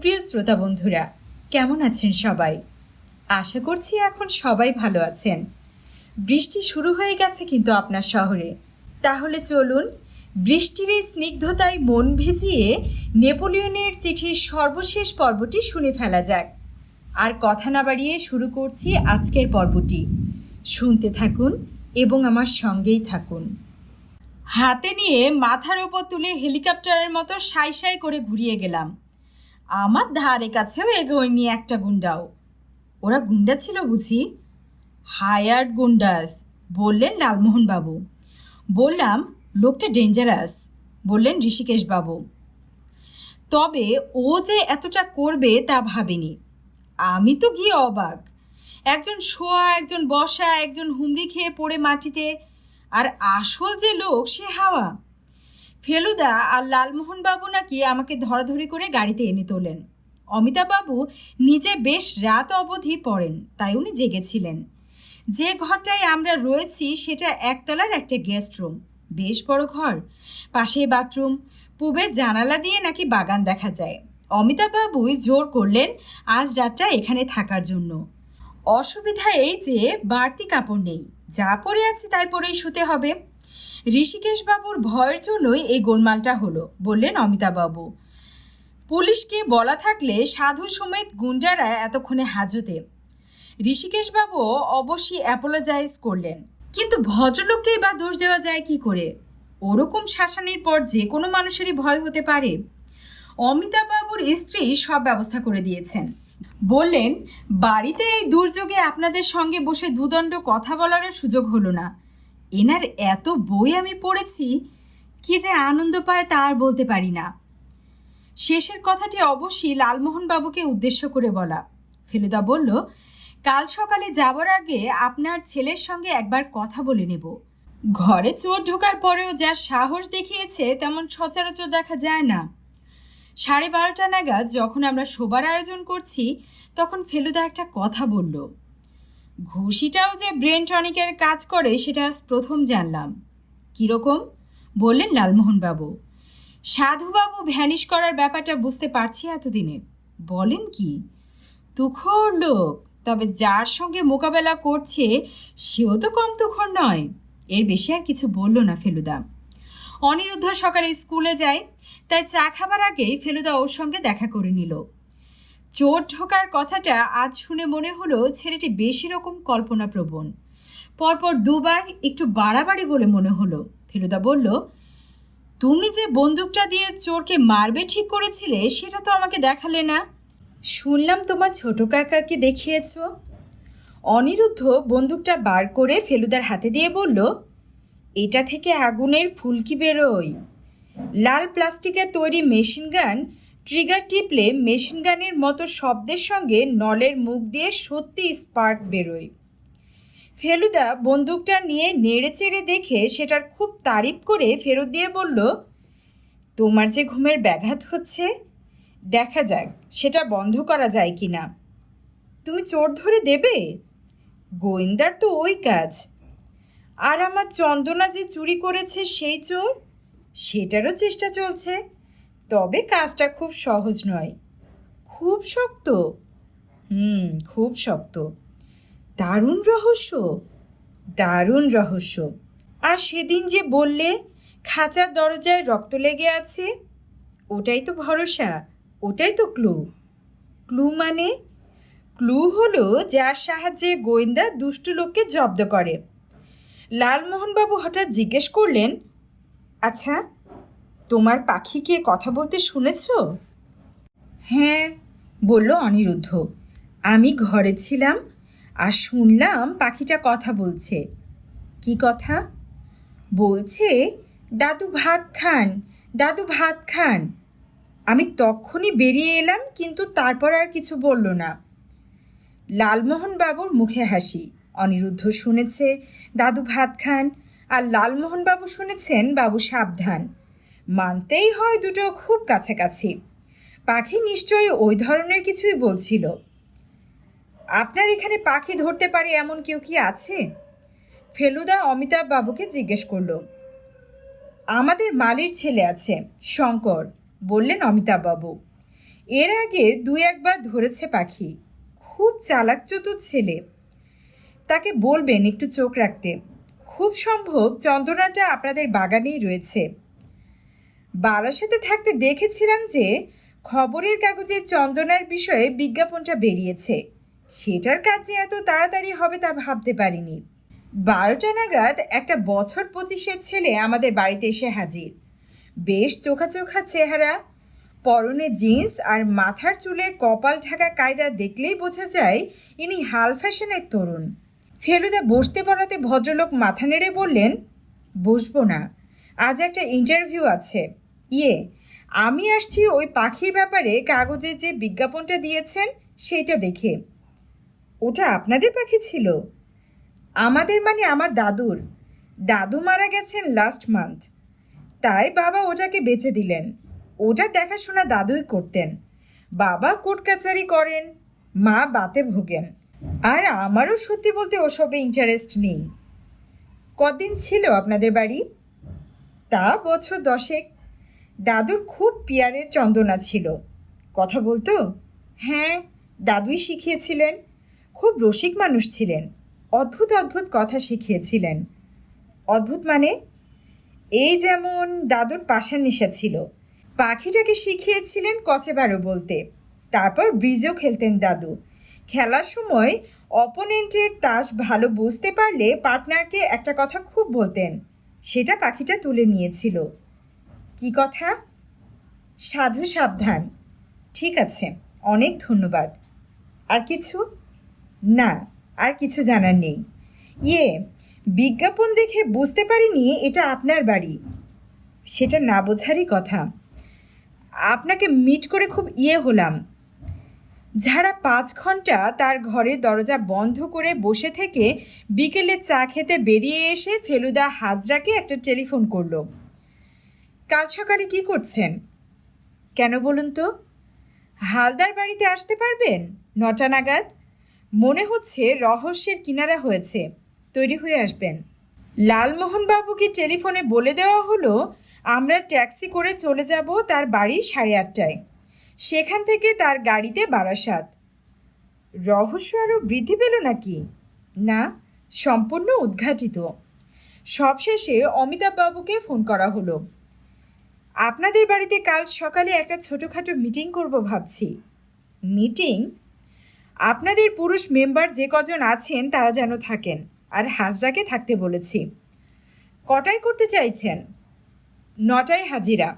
প্রিয় শ্রোতা বন্ধুরা, কেমন আছেন সবাই? আশা করছি এখন সবাই ভালো আছেন। বৃষ্টি শুরু হয়ে গেছে কিন্তু আপনার শহরে। তাহলে চলুন বৃষ্টির এই স্নিগ্ধতায় মন ভিজিয়ে নেপোলিয়নের চিঠির সর্বশেষ পর্বটি শুনে ফেলা যাক। আর কথা না বাড়িয়ে শুরু করছি আজকের পর্বটি। শুনতে থাকুন এবং আমার সঙ্গেই থাকুন। হাতে নিয়ে মাথার ওপর তুলে হেলিকপ্টারের মতো সাই সাই করে ঘুরিয়ে গেলাম। আমার ধারে কাছেও এগোয়নি একটা গুন্ডাও। ওরা গুন্ডা ছিল বুঝি? হায়ার্ড গুন্ডাস, বললেন লালমোহনবাবু। বললাম, লোকটা ডেঞ্জারাস, বললেন ঋষিকেশবাবু। তবে ও যে এতটা করবে তা ভাবিনি। আমি তো গিয়ে অবাক। একজন শোয়া, একজন বসা, একজন হুমড়ি খেয়ে পড়ে মাটিতে, আর আসল যে লোক সে হাওয়া। ফেলুদা আর লালমোহনবাবু নাকি আমাকে ধরাধরি করে গাড়িতে এনে তোলেন। অমিতাভবাবু নিজে বেশ রাত অবধি পড়েন, তাই উনি জেগেছিলেন। যে ঘরটায় আমরা রয়েছি সেটা একতলার একটা গেস্ট রুম, বেশ বড় ঘর, পাশে বাথরুম, পূবের জানালা দিয়ে নাকি বাগান দেখা যায়। অমিতাভবাবুই জোর করলেন আজ রাতটা এখানে থাকার জন্য। অসুবিধা এই যে বাড়তি কাপড় নেই, যা পরে আছি তাই পরেই শুতে হবে। ঋষিকেশবাবুর ভয়ের জন্যই এই গোলমালটা হলো, বললেন অমিতাভবাবু। পুলিশকে বলা থাকলে সাধু সমেত গুন্ডারা এতক্ষণে হাজতে। ঋষিকেশবাবু অবশ্যই অ্যাপোলোজাইজ করলেন, কিন্তু ভদ্রলোককেই বা দোষ দেওয়া যায় কি করে? ওরকম শাসানির পর যে কোনো মানুষেরই ভয় হতে পারে। অমিতাভবাবুর স্ত্রী সব ব্যবস্থা করে দিয়েছেন। বললেন, বাড়িতে এই দুর্যোগে আপনাদের সঙ্গে বসে দুদণ্ড কথা বলারও সুযোগ হলো না। এনার এত বই আমি পড়েছি, কি যে আনন্দ পায় তা আর বলতে পারি না। শেষের কথাটি অবশ্যই লালমোহনবাবুকে উদ্দেশ্য করে বলা। ফেলুদা বলল, কাল সকালে যাবার আগে আপনার ছেলের সঙ্গে একবার কথা বলে নেব। ঘরে চোর ঢোকার পরেও যা সাহস দেখিয়েছে তেমন সচরাচর দেখা যায় না। 12:30 নাগাদ যখন আমরা শোবার আয়োজন করছি, তখন ফেলুদা একটা কথা বলল। ঘুষিটাও যে ব্রেন টনিকের কাজ করে সেটা আজ প্রথম জানলাম। কীরকম? বললেন লালমোহনবাবু। সাধুবাবু ভ্যানিশ করার ব্যাপারটা বুঝতে পারছি এতদিনে। বলেন কি? তুখোড় লোক, তবে যার সঙ্গে মোকাবেলা করছে সেও তো কম তুখোড় নয়। এর বেশি আর কিছু বলল না ফেলুদা। অনিরুদ্ধ সকালে স্কুলে যায়, তাই চা খাবার আগেই ফেলুদা ওর সঙ্গে দেখা করে নিল। চোর ঢোকার কথাটা আজ শুনে মনে হলো ছেলেটি বেশি রকম কল্পনাপ্রবণ। পরপর দুবার একটু বাড়াবাড়ি বলে মনে হলো। ফেলুদা বলল, তুমি যে বন্দুকটা দিয়ে চোরকে মারবে ঠিক করেছিলে সেটা তো আমাকে দেখালে না। শুনলাম তোমার ছোট কাকাকে দেখিয়েছ। অনিরুদ্ধ বন্দুকটা বার করে ফেলুদার হাতে দিয়ে বলল, এটা থেকে আগুনের ফুলকি বেরোয়। লাল প্লাস্টিকের তৈরি মেশিন গান, ট্রিগার টিপলে মেশিন গানের মতো শব্দের সঙ্গে নলের মুখ দিয়ে সত্যি স্পার্ক বেরোয়। ফেলুদা বন্দুকটা নিয়ে নেড়ে চেড়ে দেখে সেটার খুব তারিফ করে ফেরত দিয়ে বলল, তোমার যে ঘুমের ব্যাঘাত হচ্ছে, দেখা যাক সেটা বন্ধ করা যায় কি না। তুমি চোর ধরে দেবে? গোয়েন্দার তো ওই কাজ। আর আমার চন্দনা যে চুরি করেছে সেই চোর, সেটারও চেষ্টা চলছে। তবে কাজটা খুব সহজ নয়। খুব শক্ত? খুব শক্ত। দারুণ রহস্য, দারুণ রহস্য। আর সেদিন যে বললে খাঁচার দরজায় রক্ত লেগে আছে, ওটাই তো ভরসা, ওটাই তো ক্লু। ক্লু মানে? ক্লু হলো যার সাহায্যে গোয়েন্দা দুষ্টু লোককে জব্দ করে। লালমোহনবাবু হঠাৎ জিজ্ঞেস করলেন, আচ্ছা, তোমার পাখিকে কথা বলতে শুনেছ? হ্যাঁ, বলল অনিরুদ্ধ। আমি ঘরে ছিলাম আর শুনলাম পাখিটা কথা বলছে। কি কথা? বলছে, দাদু ভাত খান, দাদু ভাত খান। আমি তখনই বেরিয়ে এলাম, কিন্তু তারপর আর কিছু বলল না। লালমোহনবাবুর মুখে হাসি। অনিরুদ্ধ শুনেছে দাদু ভাত খান, আর লালমোহনবাবু শুনেছেন বাবু সাবধান। মানতেই হয় দুটো খুব কাছাকাছি। পাখি নিশ্চয়ই ওই ধরনের কিছুই বলছিল। আপনার এখানে পাখি ধরতে পারে এমন কেউ কি আছে? ফেলুদা অমিতাভবাবুকে জিজ্ঞেস করল। আমাদের মালির ছেলে আছে, শঙ্কর, বললেন অমিতাভবাবু। এর আগে দুই একবার ধরেছে পাখি। খুব চালাক চতুর ছেলে। তাকে বলবেন একটু চোখ রাখতে। খুব সম্ভব চন্দনাটা আপনাদের বাগানেই রয়েছে। বারাসাতে থাকতে দেখেছিলাম যে খবরের কাগজে চন্দনার বিষয়ে বিজ্ঞাপনটা বেরিয়েছে। সেটার কাজ যে এত তাড়াতাড়ি হবে তা ভাবতে পারিনি। 12টা নাগাদ একটা বছর 25-এর ছেলে আমাদের বাড়িতে এসে হাজির। বেশ চোখা চোখা চেহারা, পরনে জিন্স আর মাথার চুলে কপাল ঢাকা কায়দা দেখলেই বোঝা যায় ইনি হাল ফ্যাশনের তরুণ। ফেলুদা বসতে বলাতে ভদ্রলোক মাথা নেড়ে বললেন, বসবো না, আজ একটা ইন্টারভিউ আছে। আমি আসছি ওই পাখির ব্যাপারে কাগজে যে বিজ্ঞাপনটা দিয়েছেন সেটা দেখে। ওটা আপনাদের পাখি ছিল? আমাদের মানে আমার দাদুর। দাদু মারা গেছেন লাস্ট মান্থ, তাই বাবা ওটাকে বেচে দিলেন। ওটা দেখাশোনা দাদুই করতেন। বাবা কোর্ট কাচারি করেন, মা বাতে ভোগেন। আর আমারও সত্যি বলতে ওসবে ইন্টারেস্ট নেই। কদিন ছিল আপনাদের বাড়ি? তা বছর 10। দাদুর খুব পিয়ারের চন্দনা ছিল। কথা বলতো? হ্যাঁ, দাদুই শিখিয়েছিলেন। খুব রসিক মানুষ ছিলেন। অদ্ভুত অদ্ভুত কথা শিখিয়েছিলেন। অদ্ভুত মানে? এই যেমন দাদুর পাশার নেশা ছিল। পাখিটাকে শিখিয়েছিলেন কচেবারো বলতে। তারপর ব্রিজও খেলতেন দাদু। খেলার সময় অপোনেন্টের তাস ভালো বুঝতে পারলে পার্টনারকে একটা কথা খুব বলতেন। সেটা পাখিটা তুলে নিয়েছিল। কি কথা? সাধু সাবধান। ঠিক আছে, অনেক ধন্যবাদ। আর কিছু? না, আর কিছু জানার নেই। বিজ্ঞাপন দেখে বুঝতে পারিনি এটা আপনার বাড়ি। সেটা না বোঝারই কথা। আপনাকে মিট করে খুব হলাম। যারা 5 ঘন্টা তার ঘরের দরজা বন্ধ করে বসে থেকে বিকেলে চা খেতে বেরিয়ে এসে ফেলুদা হাজরাকে একটা টেলিফোন করলো। কাল সকালে কি করছেন? কেন বলুন তো? হালদার বাড়িতে আসতে পারবেন 9টা নাগাদ? মনে হচ্ছে রহস্যের কিনারা হয়েছে, তৈরি হয়ে আসবেন। লালমোহনবাবুকে টেলিফোনে বলে দেওয়া হলো আমরা ট্যাক্সি করে চলে যাব তার বাড়ি 8:30টায়। সেখান থেকে তার গাড়িতে বারাসাত। রহস্য আরও বৃদ্ধি পেল নাকি? না, সম্পূর্ণ উদ্ঘাটিত। সবশেষে অমিতাভবাবুকে ফোন করা হলো। আপনাদের বাড়িতে কাল সকালে একটা ছোটোখাটো মিটিং করব ভাবছি। মিটিং? আপনাদের পুরুষ মেম্বার যে কজন আছেন তারা যেন থাকেন, আর হাজরাকে থাকতে বলেছি। কটায় করতে চাইছেন? 9টায় হাজিরা।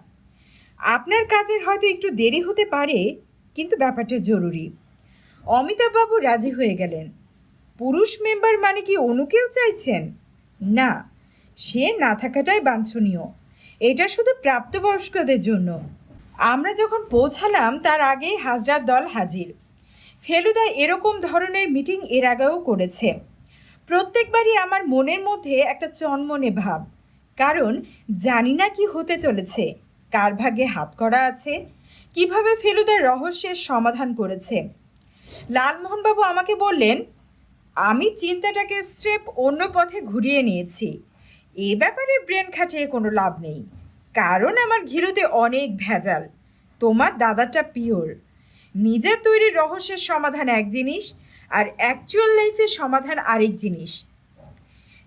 আপনার কাজের হয়তো একটু দেরি হতে পারে, কিন্তু ব্যাপারটা জরুরি। অমিতাভবাবু রাজি হয়ে গেলেন। পুরুষ মেম্বার মানে কি অনুকেও চাইছেন? না, সে না থাকাটাই বাঞ্ছনীয়। এটা শুধু প্রাপ্তবয়স্কদের জন্য। আমরা যখন পৌঁছালাম তার আগেই হাজরার দল হাজির। ফেলুদা এরকম ধরনের মিটিং এর আগেও করেছে। প্রত্যেকবারই আমার মনের মধ্যে একটা চনমনে ভাব, কারণ জানি না কি হতে চলেছে, কার ভাগ্যে হাত করা আছে, কিভাবে ফেলুদার রহস্যের সমাধান করেছে। লালমোহনবাবু আমাকে বললেন, আমি চিন্তাটাকে স্রেফ অন্য পথে ঘুরিয়ে নিয়েছি। এ ব্যাপারে ব্রেন খাটিয়ে কোনো লাভ নেই, কারণ আমার ঘিলুতে অনেক ভেজাল। তোমার দাদাটা পিওর। নিজের তৈরি রহস্যের সমাধান এক জিনিস, আর অ্যাকচুয়াল লাইফের সমাধান আরেক জিনিস।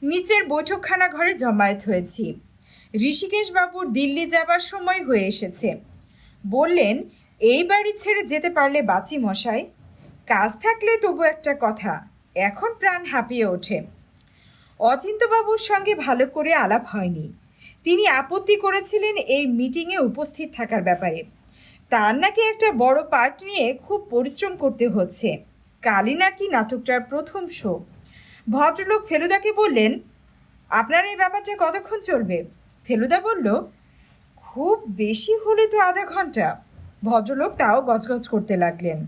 নিচের বৈঠকখানা ঘরে জমায়েত হয়েছি। ঋষিকেশ বাবুর দিল্লি যাবার সময় হয়ে এসেছে। বললেন, এই বাড়ি ছেড়ে যেতে পারলে বাঁচি মশাই। কাজ থাকলে তবু একটা কথা, এখন প্রাণ হাঁপিয়ে ওঠে। অচিন্তবাবুর সঙ্গে ভালো করে আলাপ হয়নি। তিনি আপত্তি করেছিলেন এই মিটিংয়ে উপস্থিত থাকার ব্যাপারে। তার নাকি একটা বড় পার্ট নিয়ে খুব পরিশ্রম করতে হচ্ছে। কালই নাকি নাটকটার প্রথম শো। ভদ্রলোক ফেলুদাকে বললেন, আপনার এই ব্যাপারটা কতক্ষণ চলবে? ফেলুদা বলল, খুব বেশি হলে তো আধা ঘন্টা। ভদ্রলোক তাও গজগজ করতে লাগলেন।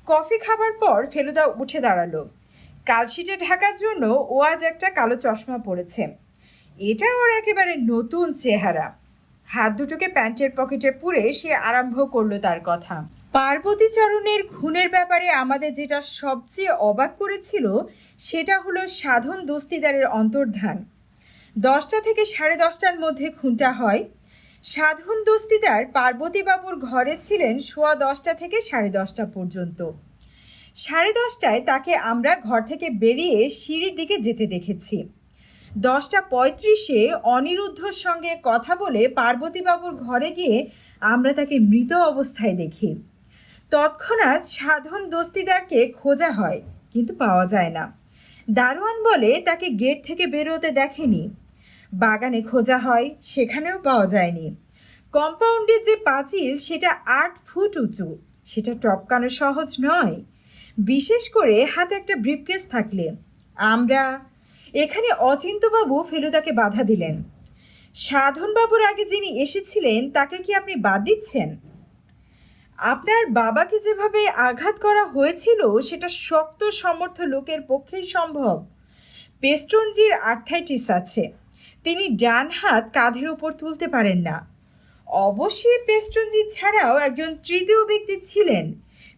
কফি খাবার পর ফেলুদা উঠে দাঁড়ালো। কালশিটে ঢাকার জন্য ও আজ একটা কালো চশমা পরেছে। এটা ওর একেবারে নতুন চেহারা। হাত দুটোকে প্যান্টের পকেটে পুরে সে আরম্ভ করলো তার কথা। পার্বতীচরণের খুনের ব্যাপারে আমাদের যেটা সবচেয়ে অবাক করেছিল সেটা হলো সাধন দস্তিদারের অন্তর্ধান। 10টা থেকে 10:30টার মধ্যে খুনটা হয়। সাধন দস্তিদার পার্বতীবাবুর ঘরে ছিলেন 10:15 থেকে 10:30 পর্যন্ত। 10:30টায় তাকে আমরা ঘর থেকে বেরিয়ে সিঁড়ির দিকে যেতে দেখেছি। 10:35-এ অনিরুদ্ধর সঙ্গে কথা বলে পার্বতীবাবুর ঘরে গিয়ে আমরা তাকে মৃত অবস্থায় দেখি। তৎক্ষণাৎ সাধন দস্তিদারকে খোঁজা হয়, কিন্তু পাওয়া যায় না। দারোয়ান বলে তাকে গেট থেকে বেরোতে দেখেনি। বাগানে খোঁজা হয়, সেখানেও পাওয়া যায়নি। কম্পাউন্ডের যে পাঁচিল সেটা 8 ফুট উঁচু, সেটা টপকানো সহজ নয়, বিশেষ করে হাতে একটা ব্রিফকেস থাকলে। আমরা এখানে অচিন্ত্যবাবু ফেলুদাকে বাধা দিলেন। সাধনবাবুর আগে যিনি এসেছিলেন তাকে কি আপনি বাদ দিচ্ছেন? আপনার বাবাকে যেভাবে আঘাত করা হয়েছিল সেটা শক্ত সমর্থ লোকের পক্ষেই সম্ভব। পেস্টনজির আর্থাইটিস আছে, তিনি ডান হাত কাঁধের উপর তুলতে পারেন না। অবশ্যই পেস্টনজি ছাড়াও একজন তৃতীয় ব্যক্তি ছিলেন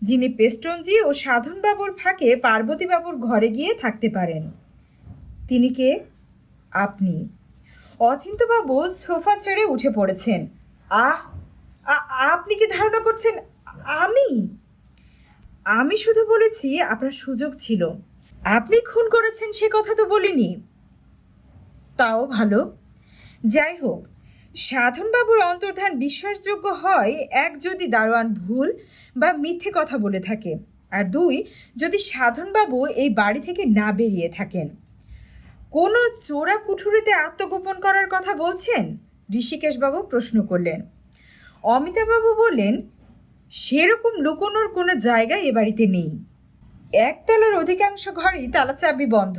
যিনি পেস্টনজি ও সাধনবাবুর ফাঁকে পার্বতীবাবুর ঘরে গিয়ে থাকতে পারেন। তিনি কে? আপনি। অচিন্ত্যবাবু সোফা ছেড়ে উঠে পড়েছেন। আপনি কি ধারণা করছেন আমি শুধু বলেছি আপনার সুযোগ ছিল। আপনি খুন করেছেন সে কথা তো বলিনি। তাও ভালো। যাই হোক, সাধনবাবুর অন্তর্ধান বিশ্বাসযোগ্য হয়, এক, যদি দারোয়ান ভুল বা মিথ্যে কথা বলে থাকে, আর 2, যদি সাধনবাবু এই বাড়ি থেকে না বেরিয়ে থাকেন। কোনো চোরা কুঠুরিতে আত্মগোপন করার কথা বলছেন? ঋষিকেশবাবু প্রশ্ন করলেন। অমিতাভবাবু বললেন, সেরকম লুকোনোর কোনো জায়গা এ বাড়িতে নেই। একতলার অধিকাংশ ঘরই তালাচাবি বন্ধ।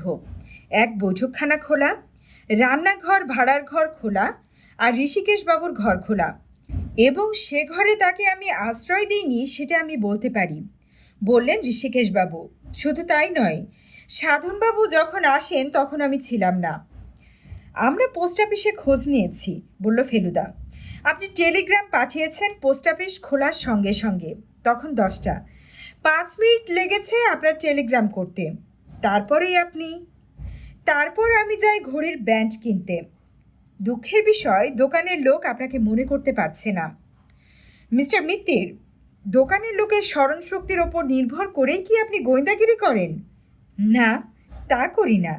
এক বৈঠকখানা খোলা, রান্নাঘর ভাড়ার ঘর খোলা, আর ঋষিকেশবাবুর ঘর খোলা। এবং সে ঘরে তাকে আমি আশ্রয় দিইনি সেটা আমি বলতে পারি, বললেন ঋষিকেশবাবু। শুধু তাই নয়, সাধনবাবু যখন আসেন তখন আমি ছিলাম না। আমরা পোস্ট অফিসে খোঁজ নিয়েছি, বলল ফেলুদা। আপনি টেলিগ্রাম পাঠিয়েছেন পোস্ট অফিস খোলার সঙ্গে সঙ্গে, তখন 10টা। 5 মিনিট লেগেছে আপনার টেলিগ্রাম করতে। তারপর আমি যাই ঘড়ির ব্যান্ড কিনতে। দুঃখের বিষয়, দোকানের লোক আপনাকে মনে করতে পারছে না। মিস্টার মিত্তির, দোকানের লোকের স্মরণশক্তির ওপর নির্ভর করেই কি আপনি গোয়েন্দাগিরি করেন? না, তা করি না,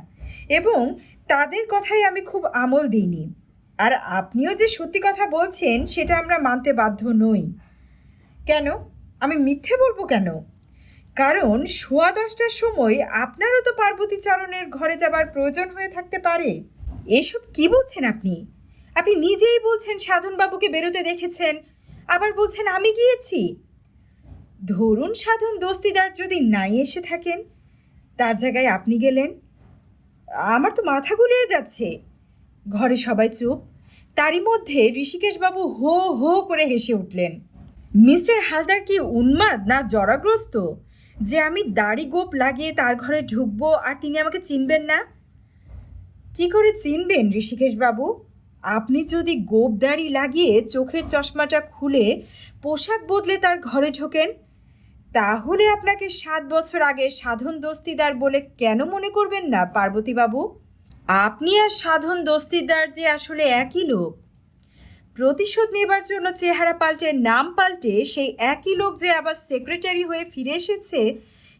এবং তাদের কথাই আমি খুব আমল দিইনি। আর আপনিও যে সত্যি কথা বলছেন সেটা আমরা মানতে বাধ্য নই। কেন? আমি মিথ্যে বলবো কেন? কারণ 10:15টার সময় আপনারও তো পার্বতীচরণের ঘরে যাবার প্রয়োজন হয়ে থাকতে পারে। এসব কি বলছেন আপনি? আপনি নিজেই বলছেন সাধনবাবুকে বেরোতে দেখেছেন, আবার বলছেন আমি গিয়েছি। ধরুন সাধন দস্তিদার যদি নাই এসে থাকেন, তার জায়গায় আপনি গেলেন। আমার তো মাথা গুলিয়ে যাচ্ছে। ঘরে সবাই চুপ। তারই মধ্যে ঋষিকেশবাবু হো হো করে হেসে উঠলেন। মিস্টার হালদার কি উন্মাদ না জরাগ্রস্ত যে আমি দাড়ি গোপ লাগিয়ে তার ঘরে ঢুকবো আর তিনি আমাকে চিনবেন না? কি করে চিনবেন ঋষিকেশবাবু? আপনি যদি গোপ দাড়ি লাগিয়ে চোখের চশমাটা খুলে পোশাক বদলে তার ঘরে ঢোকেন, তাহলে আপনাকে 7 বছর আগে সাধন দস্তিদার বলে কেন মনে করবেন না পার্বতীবাবু? আপনি আর সাধন দস্তিদার যে আসলে একই লোক। প্রতিশোধ নেবার জন্য চেহারা পাল্টে নাম পাল্টে সেই একই লোক যে আবার সেক্রেটারি হয়ে ফিরে এসেছে,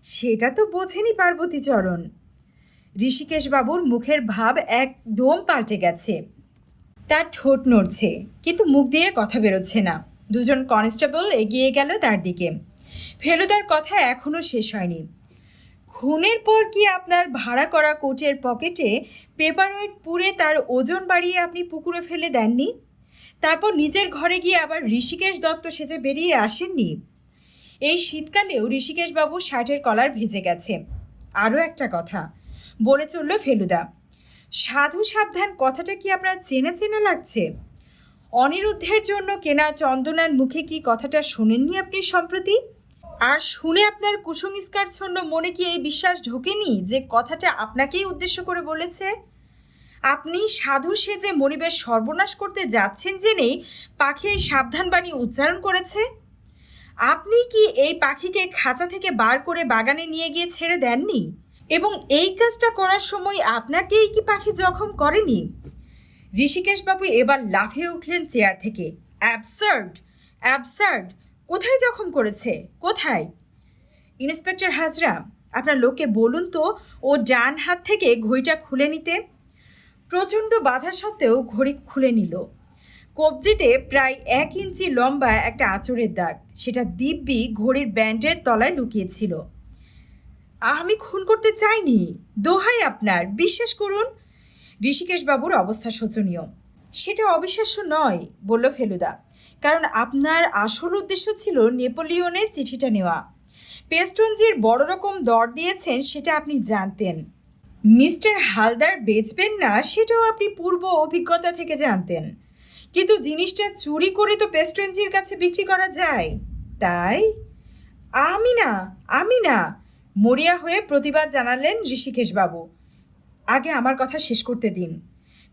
সেটা তো বোঝেনি পার্বতীচরণ। ঋষিকেশবাবুর মুখের ভাব একদম পাল্টে গেছে। তার ঠোঁট নড়ছে, কিন্তু মুখ দিয়ে কথা বেরোচ্ছে না। 2জন কনস্টেবল এগিয়ে গেল তার দিকে। ফেলুদার কথা এখনও শেষ হয়নি। খুনের পর কি আপনার ভাড়া করা কোটের পকেটে পেপারওয়েট পুড়ে তার ওজন বাড়িয়ে আপনি পুকুরে ফেলে দেননি? তারপর নিজের ঘরে গিয়ে আবার ঋষিকেশ দত্ত সেজে বেরিয়ে আসেননি? এই শীতকালেও ঋষিকেশবাবুর শার্টের কলার ভেজে গেছে। আরও একটা কথা বলে চলল ফেলুদা, সাধু সাবধান কথাটা কি আপনার চেনা চেনা লাগছে? অনিরুদ্ধের জন্য কেনা চন্দনার মুখে কি কথাটা শোনেননি আপনি সম্প্রতি? আর শুনে আপনার কুসংস্কারচ্ছন্ন মনে কি এই বিশ্বাস ঢোকেনি যে কথাটা আপনাকেই উদ্দেশ্য করে বলেছে? আপনি সাধু সেজে মনিবের সর্বনাশ করতে যাচ্ছেন জেনেই পাখি এই সাবধান বাণী উচ্চারণ করেছে। আপনি কি এই পাখিকে খাঁচা থেকে বার করে বাগানে নিয়ে গিয়ে ছেড়ে দেননি? এবং এই কাজটা করার সময় আপনাকেই কি পাখি জখম করেনি? ঋষিকেশবাবু এবার লাফিয়ে উঠলেন চেয়ার থেকে। Absurd, absurd! কোথায় জখম করেছে, কোথায়? ইন্সপেক্টর হাজরা, আপনার লোককে বলুন তো ও ডান হাত থেকে ঘড়িটা খুলে নিতে। প্রচণ্ড বাধা সত্ত্বেও ঘড়ি খুলে নিল। কবজিতে প্রায় 1 ইঞ্চি লম্বা একটা আঁচড়ের দাগ, সেটা দিব্যি ঘড়ির ব্যান্ডের তলায় লুকিয়েছিল। আমি খুন করতে চাইনি, দোহাই আপনার, বিশ্বাস করুন। ঋষিকেশবাবুর অবস্থা শোচনীয়। সেটা অবিশ্বাস্য নয়, বলল ফেলুদা, কারণ আপনার আসল উদ্দেশ্য ছিল নেপোলিয়নের চিঠিটা নেওয়া। পেস্টনজির বড় রকম দর দিয়েছেন সেটা আপনি জানতেন। মিস্টার হালদার বেচবেন না সেটাও আপনি পূর্ব অভিজ্ঞতা থেকে জানতেন, কিন্তু জিনিসটা চুরি করে তো পেস্টনজির কাছে বিক্রি করা যায়, তাই? আমি না, মরিয়া হয়ে প্রতিবাদ জানালেন ঋষিকেশবাবু। আগে আমার কথা শেষ করতে দিন।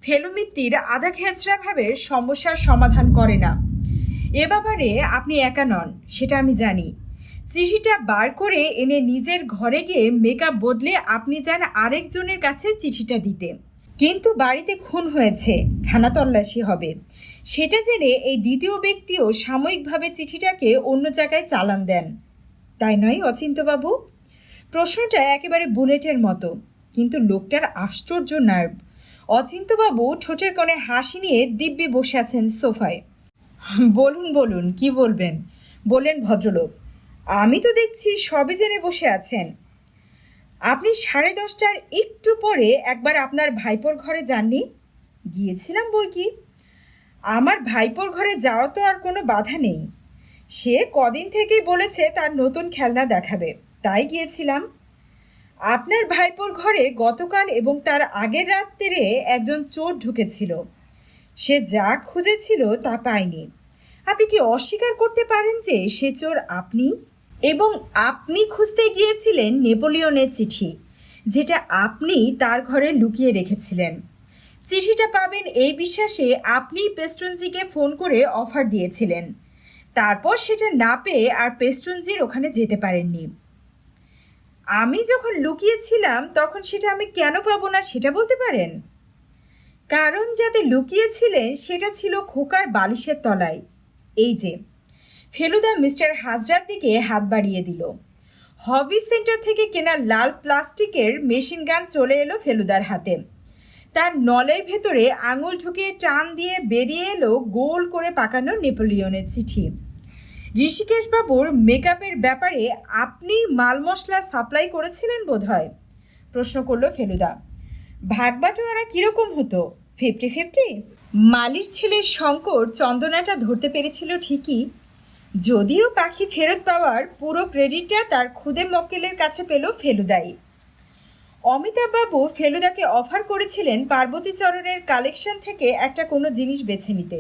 ফেলুমিত্তির আধা খেচড়াভাবে সমস্যার সমাধান করে না। এ ব্যাপারে আপনি একা নন, সেটা আমি জানি। চিঠিটা বার করে এনে নিজের ঘরে গিয়ে মেকআপ বদলে আপনি যান আরেকজনের কাছে চিঠিটা দিতে। কিন্তু বাড়িতে খুন হয়েছে, খানা তল্লাশি হবে, সেটা জেনে এই দ্বিতীয় ব্যক্তিও সাময়িকভাবে চিঠিটাকে অন্য জায়গায় চালান দেন, তাই নয় অচিন্ত্যবাবু? প্রশ্নটা একেবারে বুলেটের মতো, কিন্তু লোকটার আশ্চর্য নার্ভ। অচিন্ত্যবাবু ঠোঁটের কোণে হাসি নিয়ে দিব্যি বসে আছেন সোফায়। বলুন বলুন, কি বলবেন, বললেন ভদ্রলোক। আমি তো দেখছি সবে জেনে বসে আছেন। আপনি 10:30টার একটু পরে একবার আপনার ভাইপোর ঘরে যাননি? গিয়েছিলাম বই কি। আমার ভাইপোর ঘরে যাওয়া তো আর কোনো বাধা নেই। সে কদিন থেকেই বলেছে তার নতুন খেলনা দেখাবে, তাই গিয়েছিলাম। আপনার ভাইপোর ঘরে গতকাল এবং তার আগের রাত্রে একজন চোর ঢুকেছিল। সে যা খুঁজেছিল তা পায়নি। আপনি কি অস্বীকার করতে পারেন যে সে চোর আপনি? এবং আপনি খুঁজতে গিয়েছিলেন নেপোলিয়নের চিঠি, যেটা আপনি তার ঘরে লুকিয়ে রেখেছিলেন। চিঠিটা পাবেন এই বিশ্বাসে আপনি পেস্টনজিকে ফোন করে অফার দিয়েছিলেন। তারপর সেটা না পেয়ে আর পেস্টনজির ওখানে যেতে পারেননি। আমি যখন লুকিয়েছিলাম তখন সেটা আমি কেন পাবো না সেটা বলতে পারেন? কারণ যাতে লুকিয়েছিলেন সেটা ছিল খোকার বালিশের তলায়। এই যে। ফেলুদা মিস্টার হাজরার দিকে হাত বাড়িয়ে দিল। হবি সেন্টার থেকে কেনা লাল প্লাস্টিকের মেশিন গান চলে এলো ফেলুদার হাতে। তার নলের ভেতরে আঙুল ঢুকিয়ে টান দিয়ে বেরিয়ে এলো গোল করে পাকানো নেপোলিয়নের চিঠি। ঋষিকেশবাবুর মেকআপের ব্যাপারে আপনি মাল মশলা সাপ্লাই করেছিলেন বোধহয়? প্রশ্ন করল ফেলুদা। ভাগবাটোয়ারা কীরকম হতো? 50-50? মালির ছেলে শঙ্কর চন্দনাটা ধরতে পেরেছিল ঠিকই, যদিও পাখি ফেরত পাওয়ার পুরো ক্রেডিটটা তার খুদে মক্কেলের কাছে পেল ফেলুদাই। অমিতাভবাবু ফেলুদাকে অফার করেছিলেন পার্বতীচরণের কালেকশন থেকে একটা কোনো জিনিস বেছে নিতে।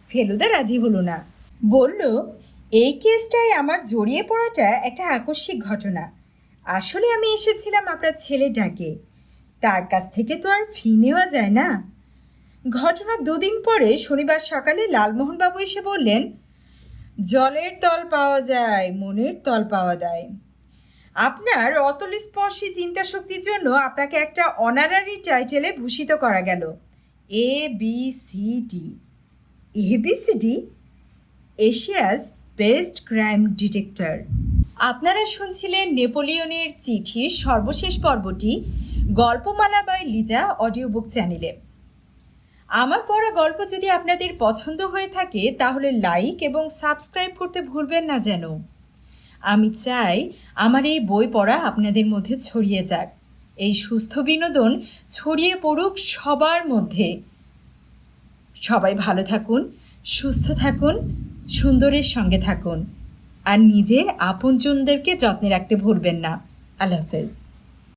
ফেলুদা রাজি হলো না, বলল, এই কেসটায় আমার জড়িয়ে পড়াটা একটা আকস্মিক ঘটনা। আসলে আমি এসেছিলাম আপনার ছেলে ডাকে, তার কাছ থেকে তো আর ফি নেওয়া যায় না। ঘটনার 2 দিন পরে শনিবার সকালে লালমোহনবাবু এসে বললেন, জলের তল পাওয়া যায়, মনের তল পাওয়া যায়। আপনার অতল স্পর্শী চিন্তা শক্তির জন্য আপনাকে একটা অনারারি টাইটেলে ভূষিত করা গেল, ABCD। ABCD? Asia's best crime detector. আপনারা শুনছিলেন নেপোলিয়নের চিঠির সর্বশেষ পর্বটি গল্পমালা বাই লিজা অডিও বুক চ্যানেলে। আমার পড়া গল্প যদি আপনাদের পছন্দ হয়ে থাকে তাহলে লাইক এবং সাবস্ক্রাইব করতে ভুলবেন না যেন। আমি চাই আমার এই বই পড়া আপনাদের মধ্যে ছড়িয়ে যাক, এই সুস্থ বিনোদন ছড়িয়ে পড়ুক সবার মধ্যে। সবাই ভালো থাকুন, সুস্থ থাকুন, সুন্দরের সঙ্গে থাকুন, আর নিজের আপনজনদেরকে যত্নে রাখতে ভুলবেন না। আল্লাহ হাফেজ।